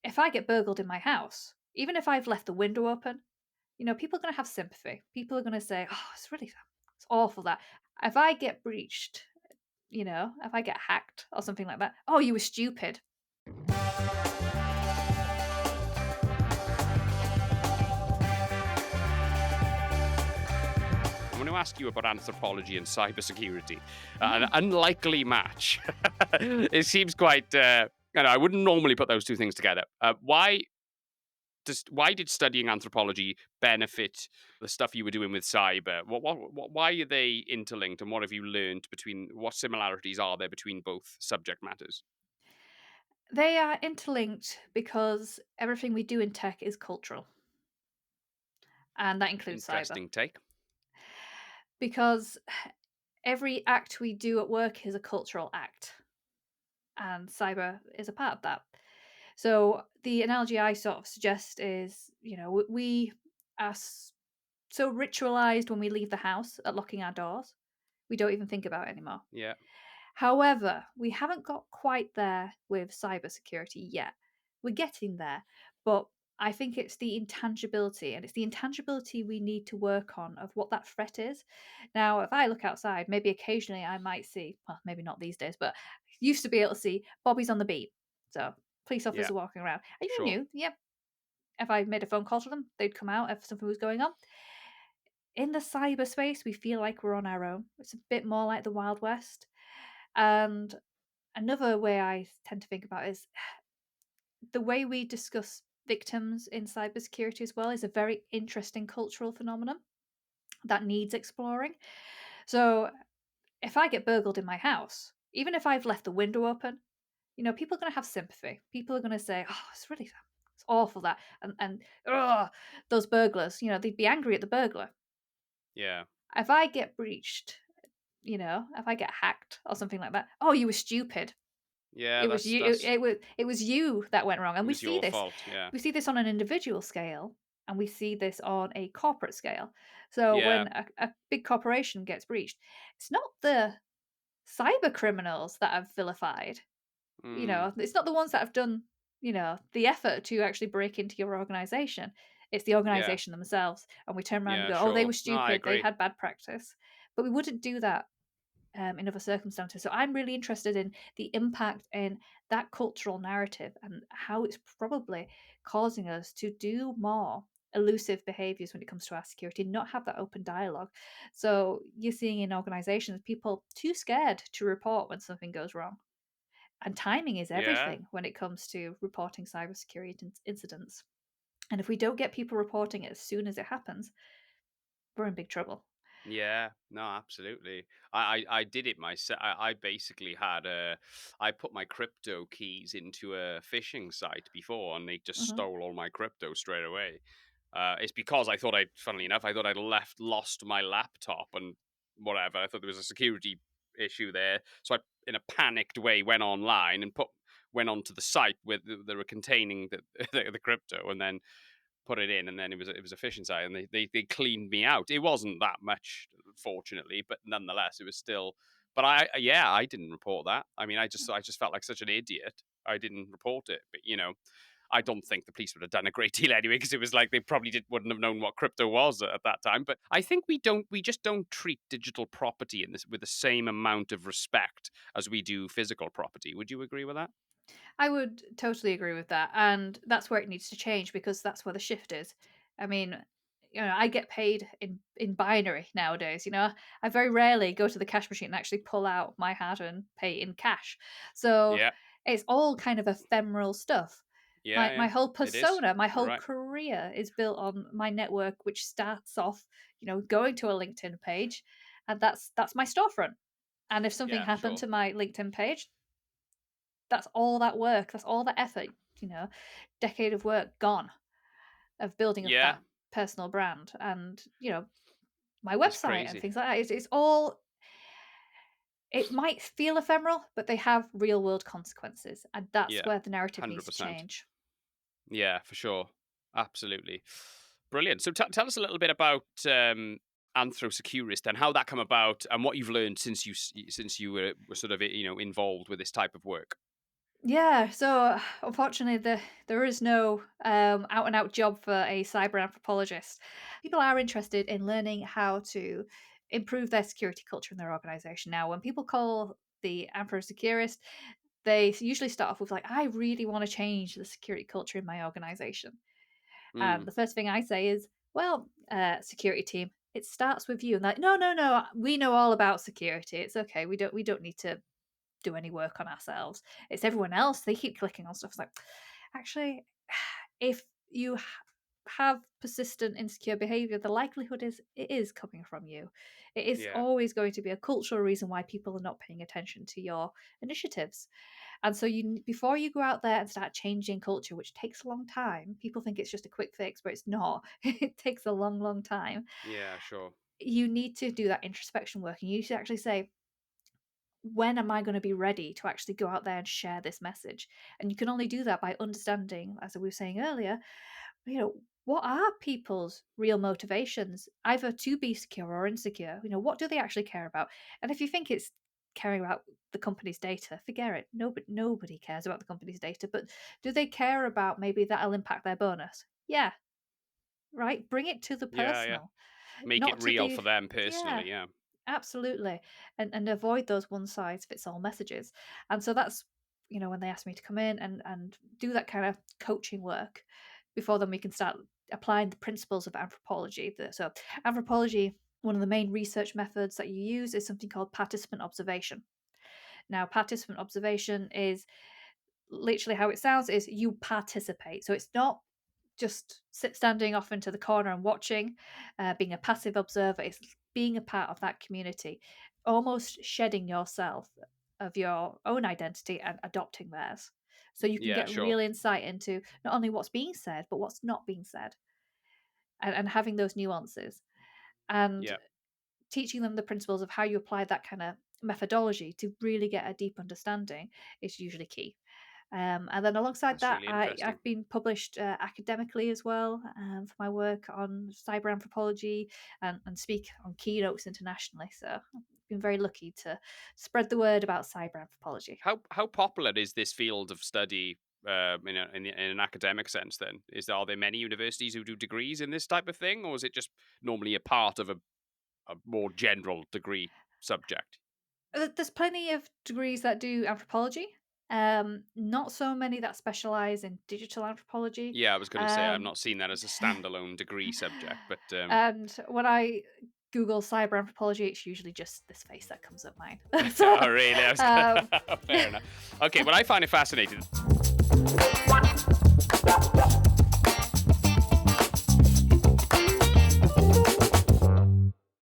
if I get burgled in my house, even if I've left the window open, people are going to have sympathy. People are going to say, "Oh, it's awful that if I get breached, if I get hacked or something like that. Oh, you were stupid." I'm going to ask you about anthropology and cybersecurity. An Mm. unlikely match. It seems quite. I wouldn't normally put those two things together. Why did studying anthropology benefit the stuff you were doing with cyber? Why are they interlinked, and what have you learned between? What similarities are there between both subject matters? They are interlinked because everything we do in tech is cultural, and that includes cyber. Interesting take. Because every act we do at work is a cultural act, and cyber is a part of that. So the analogy I sort of suggest is, we are so ritualized when we leave the house at locking our doors, we don't even think about it anymore. Yeah, However, we haven't got quite there with cybersecurity yet. We're getting there, but I think it's the intangibility, and it's the intangibility we need to work on of what that threat is. Now, if I look outside, maybe occasionally I might see, well, maybe not these days, but used to be able to see Bobby's on the beat. So police officers yeah, are walking around. And you sure. knew, yep, if I made a phone call to them, they'd come out if something was going on. In the cyberspace, we feel like we're on our own. It's a bit more like the Wild West. And another way I tend to think about is the way we discuss victims in cybersecurity as well is a very interesting cultural phenomenon that needs exploring. So, if I get burgled in my house, even if I've left the window open, people are going to have sympathy. People are going to say, "Oh, it's awful that," and those burglars, they'd be angry at the burglar. Yeah, If I get breached, if I get hacked or something like that, "Oh, you were stupid." yeah. It was That's you that's it was you that went wrong, and it was your fault. Yeah, we see this on an individual scale, and we see this on a corporate scale. So yeah. when a big corporation gets breached, it's not the cyber criminals that are vilified, Mm, it's not the ones that have done, the effort to actually break into your organization. It's the yeah, organization themselves, and we turn around and yeah. go, "Oh, they Sure. were No, I stupid, they agree. had bad practice." But we wouldn't do that in other circumstances. So I'm really interested in the impact in that cultural narrative and how it's probably causing us to do more elusive behaviors when it comes to our security, not have that open dialogue. So you're seeing in organizations people too scared to report when something goes wrong. And timing is Yeah, everything when it comes to reporting cybersecurity incidents. And if we don't get people reporting it as soon as it happens, we're in big trouble. yeah. No, absolutely. I did it myself. I basically had I put my crypto keys into a phishing site before, and they just Hmm. stole all my crypto straight away. It's because funnily enough, I thought I'd lost my laptop and whatever. I thought there was a security issue there, so I, in a panicked way, went online and went onto the site where they were containing the crypto, and then put it in, and then it was a phishing site, and they cleaned me out. It wasn't that much, fortunately, but nonetheless, it was still. But I didn't report that. I mean, I just felt like such an idiot. I didn't report it, but I don't think the police would have done a great deal anyway, because it was like they probably wouldn't have known what crypto was at that time. But I think we just don't treat digital property in this with the same amount of respect as we do physical property. Would you agree with that? I would totally agree with that, and that's where it needs to change because that's where the shift is. I mean, I get paid in binary nowadays. I very rarely go to the cash machine and actually pull out my hard-earned pay in cash. So Yeah, it's all kind of ephemeral stuff. yeah, My yeah. whole It is. persona, my You're whole right. career is built on my network, which starts off, going to a LinkedIn page, and that's my storefront. And if something Yeah, happened sure. to my LinkedIn page, that's all that work, that's all that effort, you know, decade of work gone of building up Yeah, that personal brand and, my it's website and crazy. things like that. It's all it might feel ephemeral, but they have real world consequences. And that's Yeah, where the narrative needs to 100%. change. Yeah, for sure. Absolutely. Brilliant. So tell us a little bit about Anthro and how that come about, and what you've learned since you were sort of involved with this type of work. Yeah, so unfortunately, there is no out and out job for a cyber anthropologist. People are interested in learning how to improve their security culture in their organization. Now, when people call the anthro-securist, they usually start off with like, "I really want to change the security culture in my organization." And Mm, the first thing I say is, "Well, security team, it starts with you." And like, "No, no, no, we know all about security. It's okay. We don't need to do any work on ourselves. It's everyone else. They keep clicking on stuff." It's like, actually, if you have persistent insecure behavior, the likelihood is it is coming from you. It is yeah, always going to be a cultural reason why people are not paying attention to your initiatives. And so before you go out there and start changing culture, which takes a long time, people think it's just a quick fix, but it's not. It takes a long, long time. yeah, sure. You need to do that introspection work, and you should actually say, when am I going to be ready to actually go out there and share this message? And you can only do that by understanding, as we were saying earlier, what are people's real motivations, either to be secure or insecure? What do they actually care about? And if you think it's caring about the company's data, forget it. Nobody cares about the company's data, but do they care about maybe that'll impact their bonus? Yeah, right. Bring it to the Yeah, yeah. personal, Make it not to real for the them yeah. personally. Yeah, Absolutely, and avoid those one size fits all messages. And so that's when they asked me to come in and do that kind of coaching work. Before then, we can start applying the principles of anthropology. So anthropology, one of the main research methods that you use is something called participant observation. Now, participant observation is literally how it sounds: is you participate. So it's not just standing off into the corner and watching, being a passive observer. It's being a part of that community, almost shedding yourself of your own identity and adopting theirs. So you can yeah, get sure. real insight into not only what's being said, but what's not being said, and having those nuances. And Yeah, teaching them the principles of how you apply that kind of methodology to really get a deep understanding is usually key. And then alongside that's that, really interesting. I've been published academically as well, for my work on cyber anthropology, and speak on keynotes internationally. So I've been very lucky to spread the word about cyber anthropology. How popular is this field of study in an academic sense? Then, are there many universities who do degrees in this type of thing, or is it just normally a part of a more general degree subject? There's plenty of degrees that do anthropology. Not so many that specialize in digital anthropology. Yeah, I was going to say I've Um, not seen that as a standalone degree subject, but and when I Google cyber anthropology, it's usually just this face that comes up mine. So, oh really? um, Fair enough. Okay, well I find it fascinating.